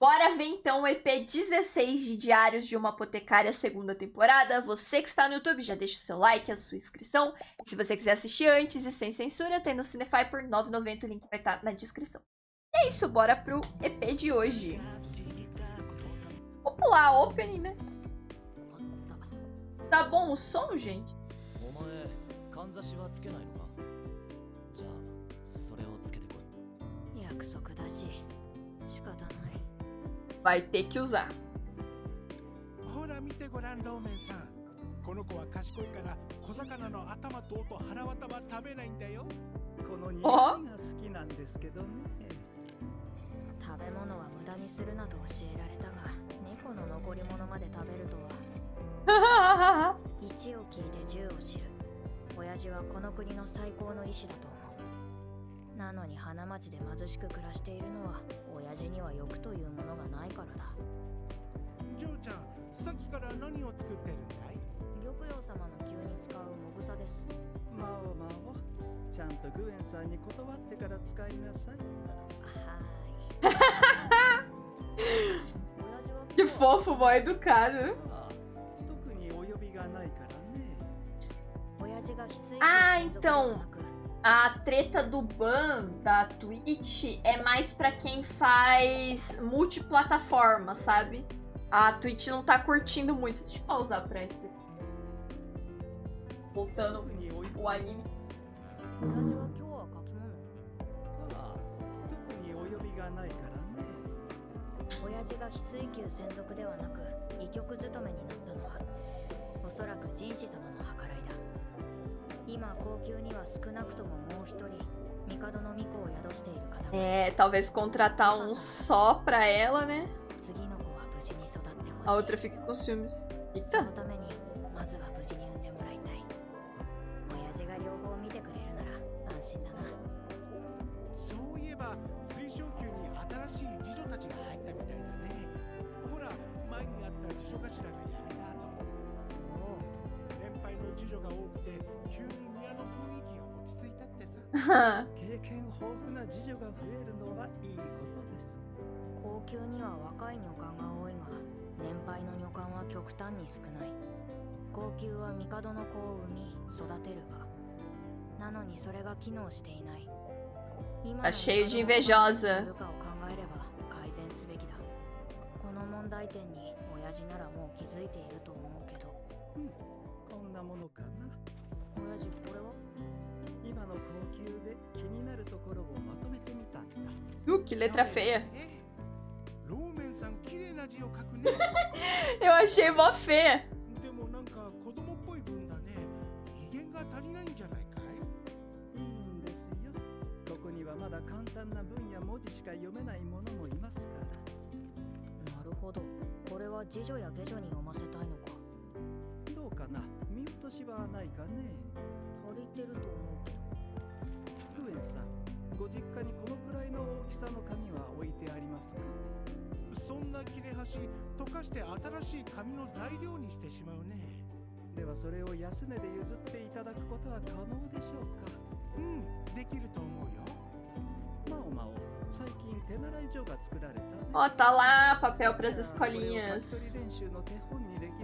Bora ver então o EP 16 de Diários de uma Apotecária, segunda temporada. Você que está no YouTube, já deixa o seu like, a sua inscrição. E se você quiser assistir antes e sem censura, tem no Cinefy por R$ 9,90, o link vai estar na descrição. E é isso, bora pro EP de hoje. Vou pular a opening, né? Tá bom o som, gente? Vai ter que usar. Ó. Que fofo, mal educado. Ah, então a treta do ban da Twitch é mais pra quem faz multiplataforma, sabe? A Twitch não tá curtindo muito. Deixa eu pausar pra explicar. Voltando o anime. É, talvez contratar um só pra ela, né? A outra fica com ciúmes. Eita! Tá cheio de invejosa. Que letra feia. Eu achei mó feia. Ó, tá lá papel pras escolinhas.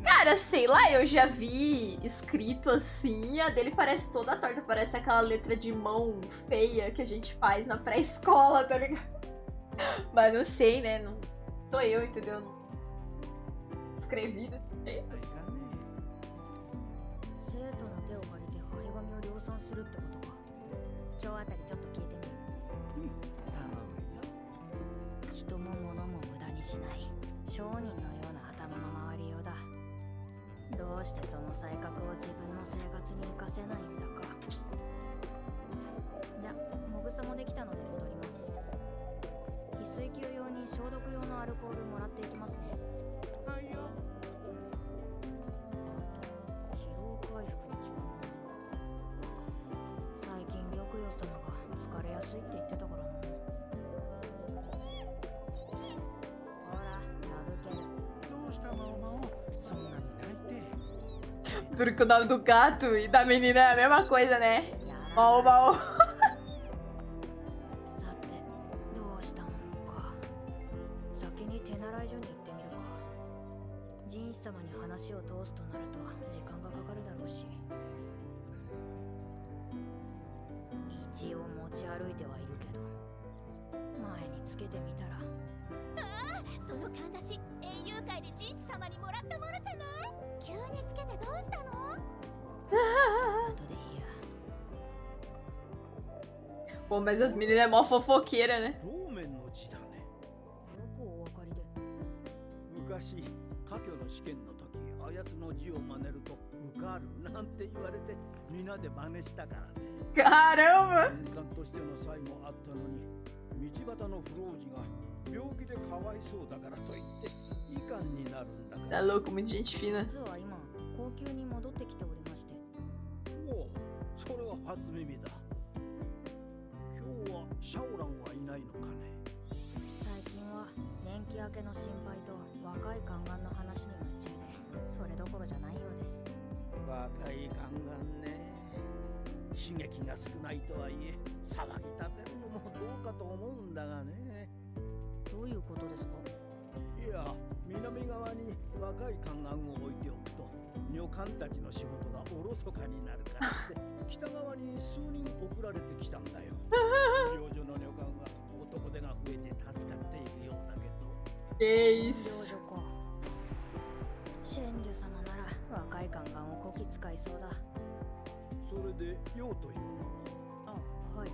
Cara, sei lá, eu já vi escrito assim e a dele parece toda torta. Parece aquela letra de mão feia que a gente faz na pré-escola, tá ligado? Mas não sei, né? Não sou eu, entendeu? Não escrevi desse jeito. Duro que o nome do gato e da menina é a mesma coisa, né? Mal, mal. に手習い所に行ってみるか。神師様に話を通すとなると時間がかかるだろうし、一応持ち歩いてはいるけど、前につけてみたら。ああ、そのかんざし園遊会で神師様にもらったものじゃない。急につけてどうしたの。後でいいや。 Pô, mas as meninas é mó fofoqueira, né? ローメンの字だね。よくお分かりで。昔科挙の試験の時、あやつの字を真似ると受かるなんて言われて、皆で真似したからね。Caramba! 年間としての才もあったのに、道端の不老児が病気でかわいそうだからと言って遺憾になるんだか Tá ら。 louco, muita gente fina. 実は今高級に戻ってきておりまして。おお、それは初耳だ。今日はシャオランはいないのかね。最近は年季明けの心配と若い宦官の話に夢中で、それどころじゃないようです。若い宦官ね。刺激が少ないとはいえ、騒ぎ立てるのもどうかと思うんだがね。どういうことですか？いや、南側に若い宦官を置いておくと女官たちの仕事がおろそかになるからって北側に数人送られてきたんだよ。領女の女官は男手が増えて助かっているようだけど。Que 領 isso? 女か。シェンリュ様なら若い宦官をこき使いそうだ。それで用というのは。あ、はい。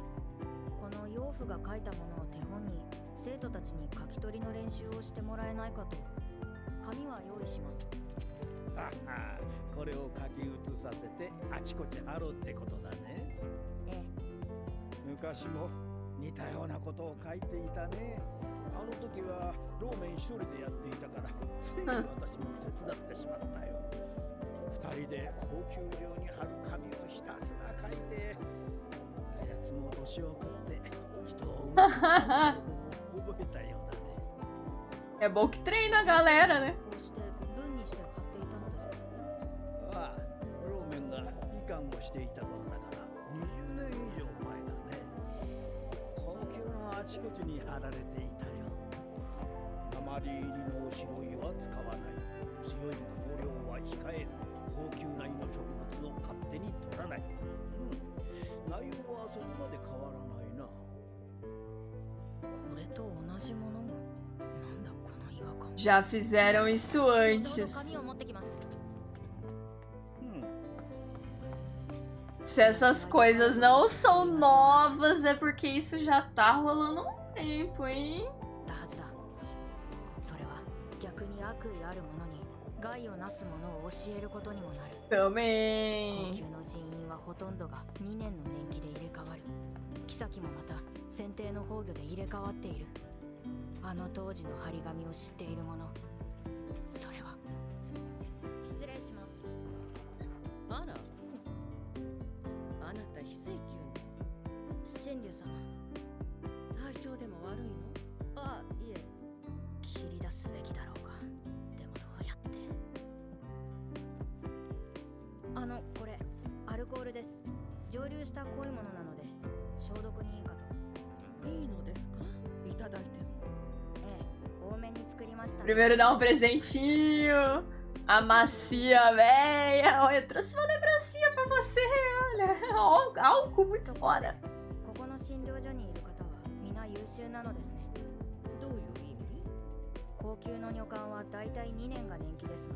この養父が書いたものを手本に生徒たちに書き取りの練習をしてもらえないかと。紙は用意します。はは、これを書き写させてあちこち貼ろうってことだね。ええ。昔も似たようなことを書いていたね。あの時はローメン一人でやっていたから、ついに私も手伝ってしまったよ。二人で高級料に貼る紙をひたすら書いて、あやつも年を食って人を生む覚えたようだね。É bom que treina a galera, né? こうして文にして貼っていたのですか？ああ、ローメンが医官をしていた頃だから20年以上前だね。高級のあちこちに貼られていたよ。鉛入りの白いは使わない。強い香料は控える。高級な芋植物を勝手に取らない。内容はそこまで変わらないな。これと同じものが。なんだこの違和感。 Já fizeram isso ちょうど antes. 紙を持ってきます。Se essas coisas não são novas, é porque isso já tá rolando há um tempo, hein? だはずだ。それは逆に悪意ある者に害をなす者を教えることにもなる。高 Também. 級の人員はほとんどが2年の年季で入れ替わる。妃もまた選定の崩御で入れ替わっている。あの当時の張り紙を知っている者、それは。失礼します。あら、あなた非請求ね。神竜様。体調でも悪いの？あ、いえ。切り出すべきだろうか。でもどうやって。これアルコールです。蒸留した濃いものなので消毒にいいかと。いいのですか？いただいても。ええ、多めに作りました。 Primeiro dá um presentinho. A macia véia. Olha, eu trouxe uma lembrancinha pra você. Olha, ó, álcool muito foda. ここの診療所にいる方は皆優秀なのですね。どういう意味？高級の女官はだいたい2年が年季ですが、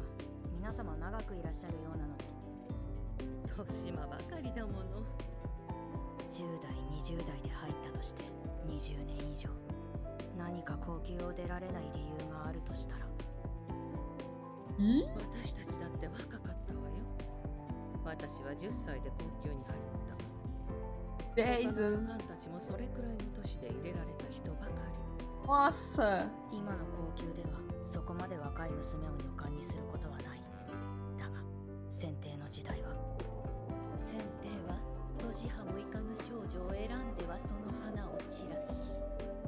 皆様長くいらっしゃるようなので。年間ばかりだもの。10代20代で入ったとして20年以上、何か高級を出られない理由があるとしたら。私たちだって若かったわよ。私は10歳で高級に入った。 10 他の anos. 女官たちもそれくらいの年で入れられた人ばかり。 Nossa. 今の高級ではそこまで若い娘を女官にすることはない。だが選定の時代は。選定は年端もいかぬ少女を選んではその花を散らし、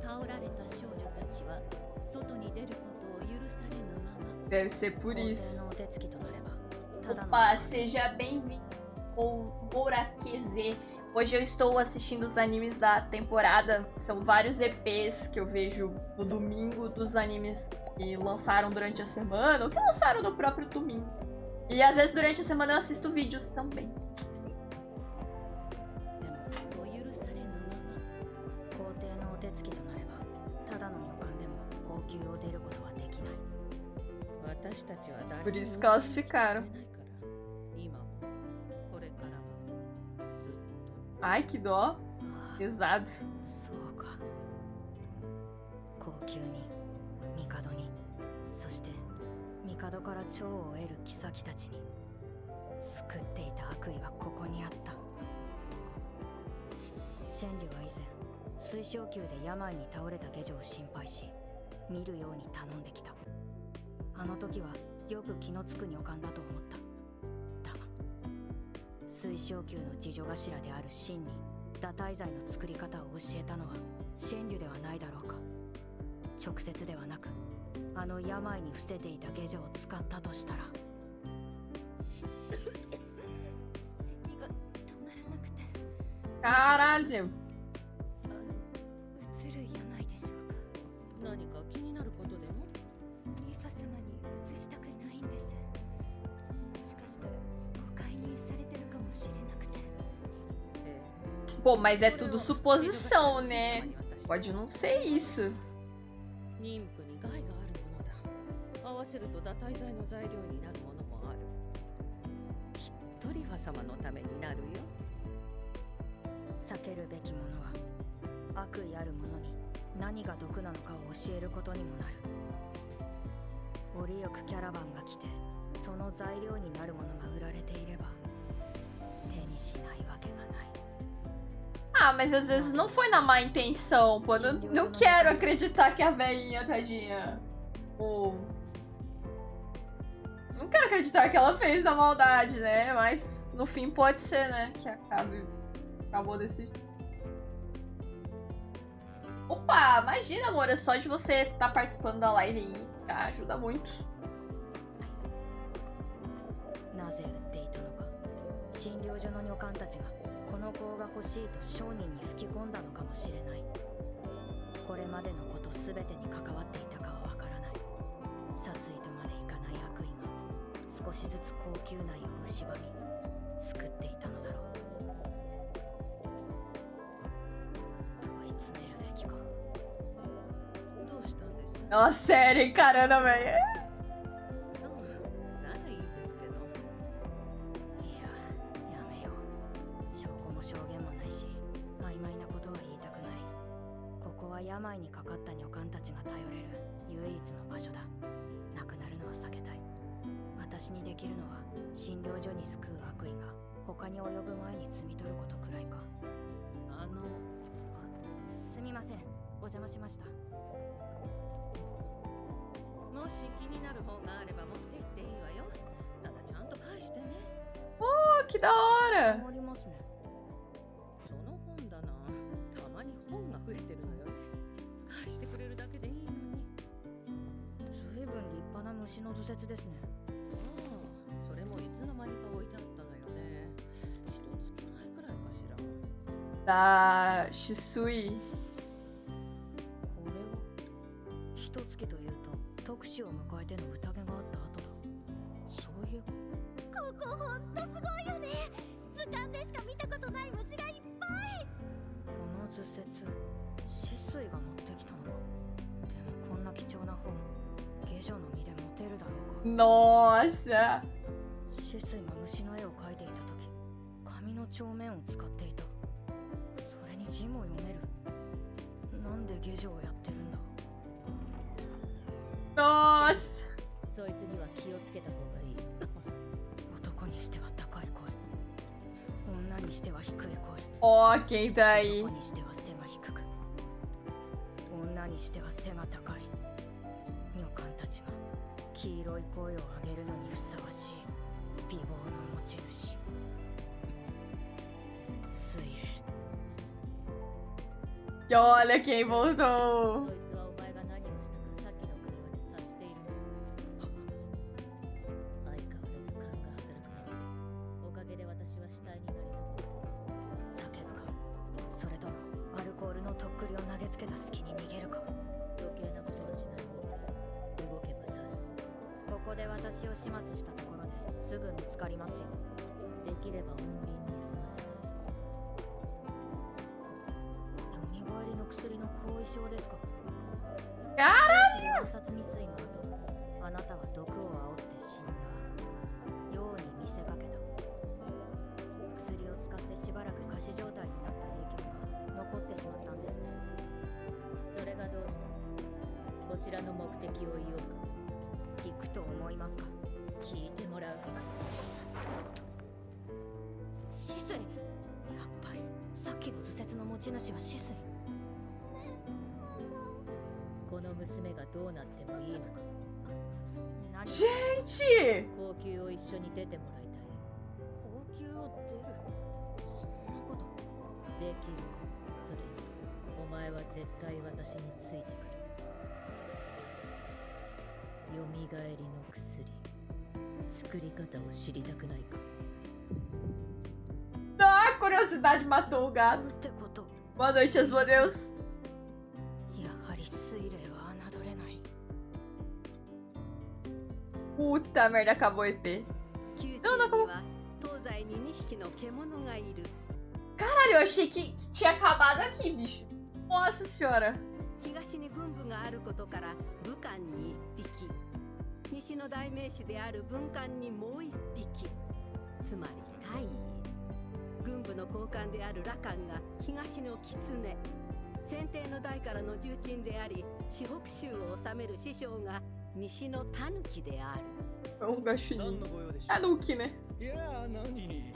倒られた少女たちは外に出ることを許されぬまま。 Deve ser por 皇帝 isso. のお手つきとなればただの。 Opa, seja bem-vindo ao Boraqueze. Hoje eu estou assistindo os animes da temporada. São vários EPs que eu vejo no domingo dos animes que lançaram durante a semana, ou que lançaram no próprio domingo. E às vezes durante a semana eu assisto vídeos também. お許されのまま皇帝のお手つきとなればただの女官でも高級を出ることはできない。私たちは誰 Por にも isso que elas ficaram. 今もこれからもずっと Ai, que dó. Pesado. そうか。高級に帝にそして帝から寵を得る妃たちに救っていた悪意はここにあった。シェンリュは以前水晶宮で病に倒れた下女を心配し見るように頼んできた。あの時はよく気のつく女官だと思った。だが水晶宮の次女頭であるシンに堕胎剤の作り方を教えたのはシェンリュではないだろうか。直接ではなくあの病に伏せていた下女を使ったとしたら。咳が止まらなくて Caralho. うつる病でしょうか。何か気になることでもリファ様に移したくないんです。もしかしたらご介入されてるかもしれなくて。Pô, mas é tudo suposição, né? Pode não ser isso. 妊婦に害があるものだ。合わせると堕胎剤の材料になるものもある。きっとリファ様のためになるよ。避けるべきものは悪意あるものに何が毒なのかを教えることにもなる。折よくキャラバンが来てその材料になるものが売られていれば手にしないわけがない。 Ah, mas às vezes não foi na má intenção, pô. Não quero acreditar que a velhinha, tadinha. Pô. Não quero acreditar que ela fez na maldade, né? Mas no fim pode ser, né? Que acabou desse. Opa, imagina, amor. É só de você estar participando da live aí, tá? Ajuda muito. なぜ売っていたのか。診療所の女官たちがこの子が欲しいと商人に吹き込んだのかもしれない。これまでのことすべてに関わっていたかはわからない。殺意とまでいかない悪意が少しずつ高級内を蝕み救っていたのだろう。問い詰めるべきか。どうしたんです Nossa, sério, hein? Caramba, velho. そうならいいですけど。いや、やめよう。証拠も証言もないし曖昧なことは言いたくない。ここは病にかかった女官たちが頼れる唯一の場所だ。なくなるのは避けたい。私にできるのは診療所に救う悪意が他に及ぶ前に摘み取ることくらいか。すみません、お邪魔しました。もし気になる本があれば持って行っていいわよ。ただちゃんと返してね。 Oh, que da hora. ありますね。その本だな。たまに本が増えてるのよね。返してくれるだけでいいのに。ずいぶん立派な虫の図説ですね。ああ、それもいつの間にか置いてあったのよね。一月前くらいかしら。 Da Shisui. これは一月というと特使を迎えての宴があった後だ。そういえばここほんとすごいよね。図鑑でしか見たことない虫がいっぱい。この図説止水が持ってきたのか。でもこんな貴重な本下女の身で持てるだろうか。 Nossa. 止水が虫の絵を描いていた時紙の帳面を使っていた。それに字も読める。なんで下女をやってるんだ。 Nossa. そいつには気をつけた方がいい。男にしては高い声、女にしては低い声、 Ó, quem tá aí? 男にしては背が低く、女にしては背が高い。女官たちが黄色い声を上げるのにふさわしい美貌の持ち主。水霊。 E olha quem voltou. そいつはお前が何をしたかさっきの会話で察しているぞ。相変わらず勘が働くね。おかげで私は死体になり損ね叫ぶか、それともアルコールのとっくりを投げつけた隙に逃げるか。余計なことはしない方がいい。動で私を始末したところですぐ見つかりますよ。できれば穏便に済ませたい。蘇りの薬の後遺症ですか。あ暗殺未遂の後、あなたは毒を煽って死んだように見せかけた。薬を使ってしばらく仮死状態になった影響が残ってしまったんですね。それがどうした？こちらの目的を言おうか。聞くと思いますか。聞いてもらう。死水。やっぱりさっきの図説の持ち主は死水。この娘がどうなってもいいのか。何？ gente! 高級を一緒に出てもらいたい。高級を出る。そんなことできる。それにお前は絶対私についてくる。よみがえりの薬、作り方を知りたくないか。 Ah, a curiosidade matou o な gato. んてこと。 Boa noite, Asmodeus. やはり水霊は侮れない。 Puta merda, acabou o EP. 宮 Não, não 中 acabou. には東西に2匹の獣がいる。 Caralho, eu achei que tinha acabado aqui, bicho. Nossa senhora. 東に軍部があることから武漢に1匹、西の代名詞である文漢にもう1匹、つまり大尉。軍部の高官である羅漢が東の狐、先帝の代からの重鎮であり四北州を治める師匠が西の狸である。 Um gatinho. 何のご用でしょう。 Tanuki, né? いやー、何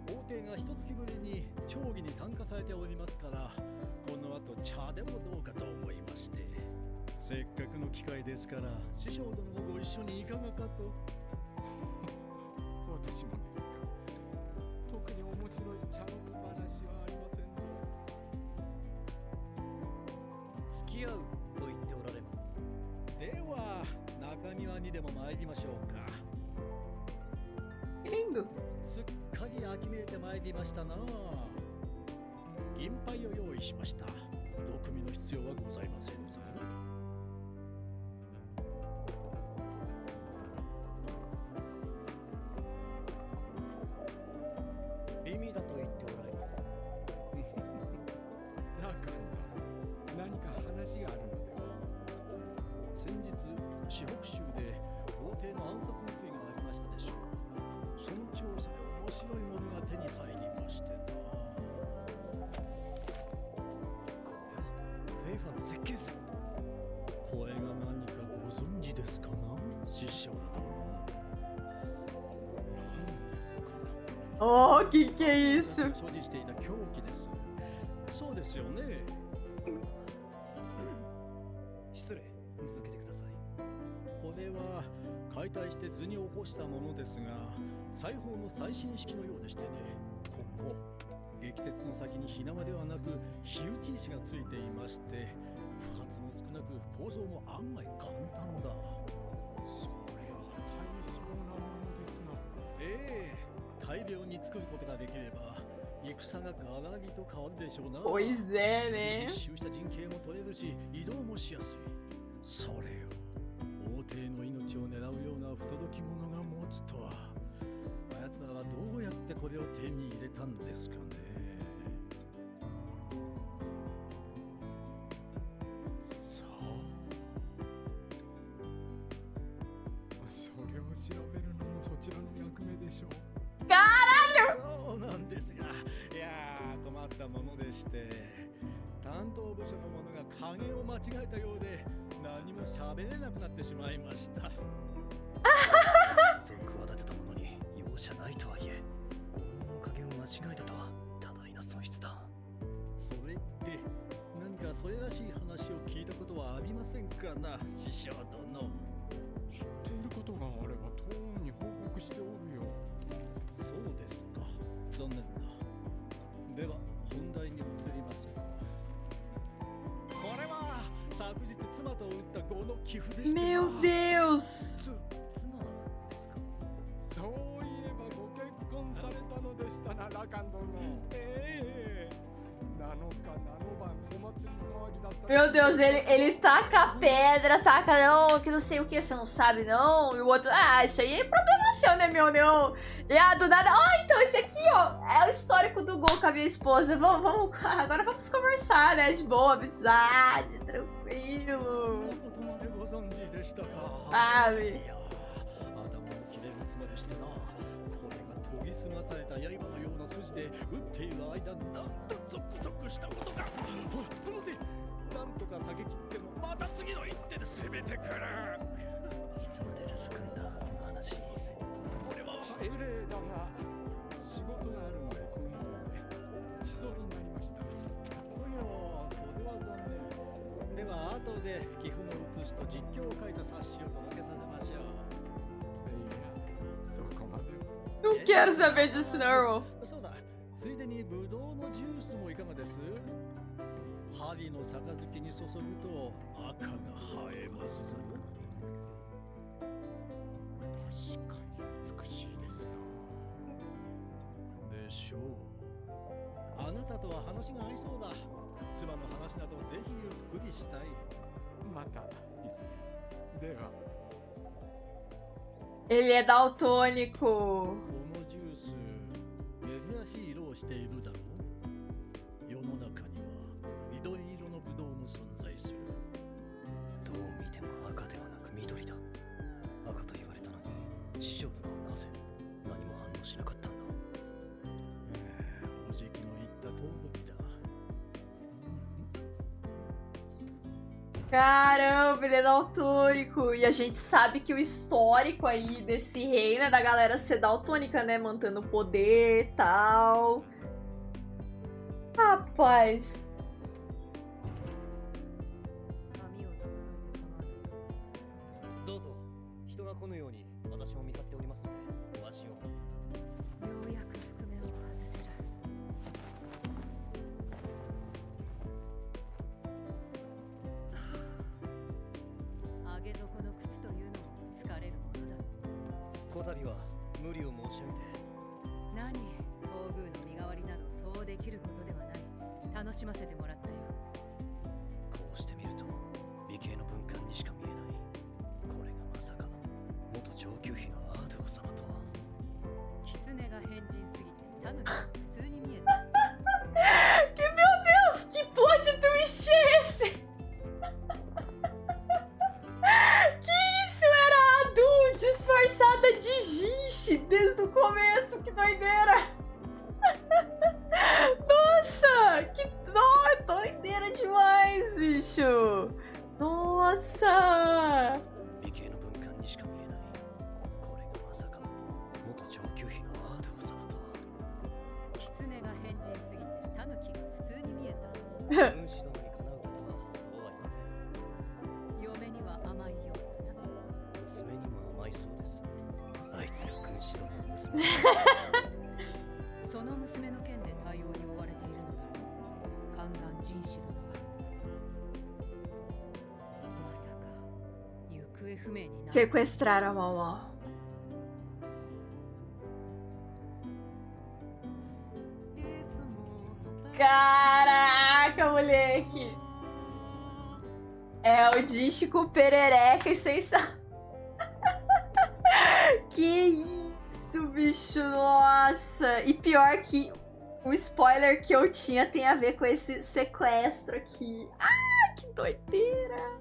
法廷が一月ぶりに町議に参加されておりますから、この後茶でもどうかと思いまして。せっかくの機会ですから、師匠殿もご一緒にいかがかと。私もですか。特に面白い茶飲む話はありませんぞ。付き合うと言っておられます。では、中庭にでも参りましょうか。 Que lindo. すっかり秋めいてまいりましたな。銀杯を用意しました。毒味の必要はございませんぞ。美味だと言っておられます。ラカンだ。何か話があるのでは。先日、四北州で法廷の暗殺未遂がありましたでしょう。その調査で面白いものが手に入りましてな。これはフェイファの設計図。これが何かご存知ですかな、師匠殿。何ですかな。Oh, que é isso? 所持していた凶器です。そうですよね。失礼、続けてください。これは解体して図に起こしたものですが、裁縫の最新式のようでしてね。ここ液鉄の先に火縄ではなく火打ち石がついていまして、不発も少なく構造も案外簡単だ。それは大層なものですな。ええ、大量に作ることができれば戦がガラリと変わるでしょうな。 Pois é, né? 密集した陣形も取れるし、移動もしやすい。それを王帝の命を狙うような不届き者が持つとは。あやつらはどうやってこれを手に入れたんですかね。さあ。それを調べるのもそちらの役目でしょう。そうなんですが、いやー、困ったものでして、担当部署の者が加減を間違えたようで、何も喋れなくなってしまいました。そう企てたものに容赦ないとはいえ、拷問の加減を間違えたとは多大な損失だ。それって何かそれらしい話を聞いたことはありませんかな、師匠殿。知っていることがあれば当に報告しておるよ。そうですか。残念だ。では本題に移りますか。これは昨日妻と打った碁の寄付でした。 Meu Deus! 妻ですか。そういえばご結婚されたのでしたな、ラカン殿。ええ7日7晩 Meu Deus, ele taca a pedra, taca, não, que não sei o que, você não sabe, não. E o outro, ah, isso aí é problema seu, né, meu, não. E do nada, então esse aqui, ó, é o histórico do Gol com a minha esposa. Agora vamos conversar, né, de boa, amizade, tranquilo. Sabe? で撃っている間なんとゾクゾクしたことか。この手なんとか下げ切ってもまた次の一手で攻めてくる。いつまで続くんだこの話。俺は失礼だが仕事があるのでこのようで遅送になりました。おやそれは残念。では後で岐阜の写しと実況を書いた冊子を届けさせましょう。いやそこまで。 Não quero saber disso, não. そうだ、ついでにブドウのジュースもいかがです？針の杯に注ぐと赤が映えますぞ。確かに美しいですな。でしょう。あなたとは話が合いそうだ。妻の話などぜひゆっくりしたい。またいずれ。では。 Ele é daltônico. このジュース珍しい色をしているだろう。世の中には緑色のブドウも存在する。どう見ても赤ではなく緑だ。赤と言われたのに師匠殿はなぜ何も反応しなかったんだ。おじきの言った通りだ。 Caramba, ele é daltônico. E a gente sabe que o histórico aí desse reino é da galera ser daltônica, né? Mantendo o poder e tal. Rapaz. どうぞ。人が来ぬように私も見張っておりますのでご安心を。ようやく覆面を外せる。 上げ底の靴というのも疲れるものだ。こたびは無理を申し上げて。何、東宮の身代わりなどそうできることではない。楽しませてもらったよ。こうしてみると美形の文官にしか見えない。これがまさか元上級妃のアードゥオ様とは。狐が変人すぎてタヌキが普通に見えた。Que meu Deus, que plot twist é esse? Que isso? Era a Adu disfarçada de Jinx desde o começo, que doideira! Nossa, que doideira demais, bicho! Nossa! 美形の文官にしか見えない。これがまさか元上級妃のアードゥオ様とは。狐が変人すぎてタヌキが普通に見えた。軍師殿にかなうことはそうはいません。嫁には甘いようだな。娘にも甘いそうです。あいつが軍師殿の娘。その娘の件で対応に追われているのだろう。宦官人士殿は。まさか行方不明になる。 Sequestraram a Mau. Caraca, moleque! É o dístico perereca e sem sal. Que isso, bicho, nossa! E pior que o spoiler que eu tinha tem a ver com esse sequestro aqui. Ah, que doideira!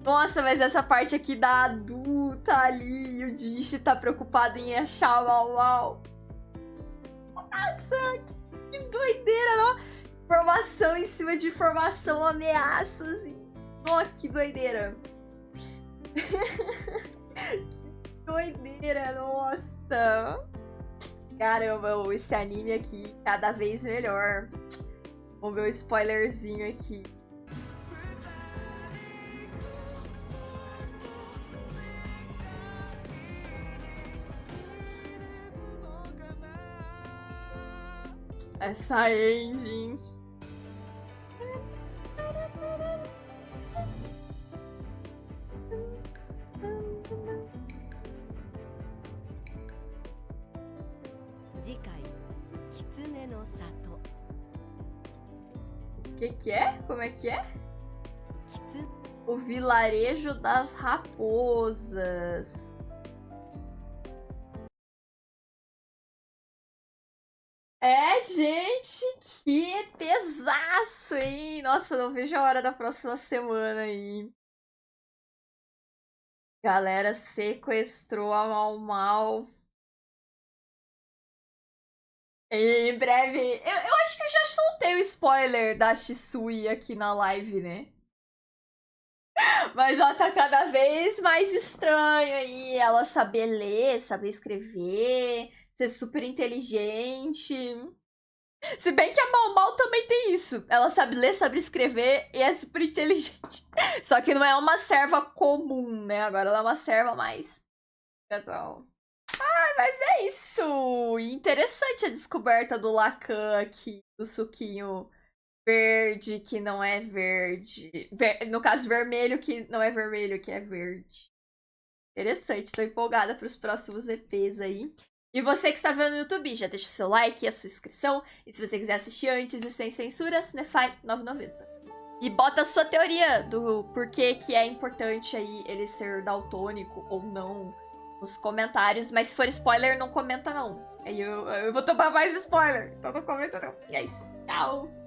Nossa, mas essa parte aqui da adulta ali, o Dish tá preocupado em achar o Mau Mau. Nossa, que doideira, não? Informação em cima de informação, ameaças. Oh, que doideira. Que doideira, nossa. Caramba, esse anime aqui cada vez melhor. Vamos ver o spoilerzinho aqui. Essa engine. Que é? Como é que é? きつ O vilarejo das raposas. É, gente, que pesaço, hein? Nossa, não vejo a hora da próxima semana aí. Galera sequestrou a Mau Mau. Em breve. Eu acho que eu já soltei o spoiler da Shisui aqui na live, né? Mas ela tá cada vez mais estranho aí. Ela saber ler, saber escrever, ser super inteligente. Se bem que a Mau Mau também tem isso. Ela sabe ler, sabe escrever e é super inteligente. Só que não é uma serva comum, né? Agora ela é uma serva mais... Então... Ai, mas é isso! Interessante a descoberta do Lacan aqui. Do suquinho verde que não é verde. No caso, vermelho que não é vermelho, que é verde. Interessante, tô empolgada pros próximos EPs aí. E você que está vendo no YouTube, já deixa o seu like e a sua inscrição. E se você quiser assistir antes e sem censura, Cinefy 9,90. E bota a sua teoria do porquê que é importante aí ele ser daltônico ou não nos comentários. Mas se for spoiler, não comenta não. Aí eu vou tomar mais spoiler. Então não comenta não. E é isso. Tchau!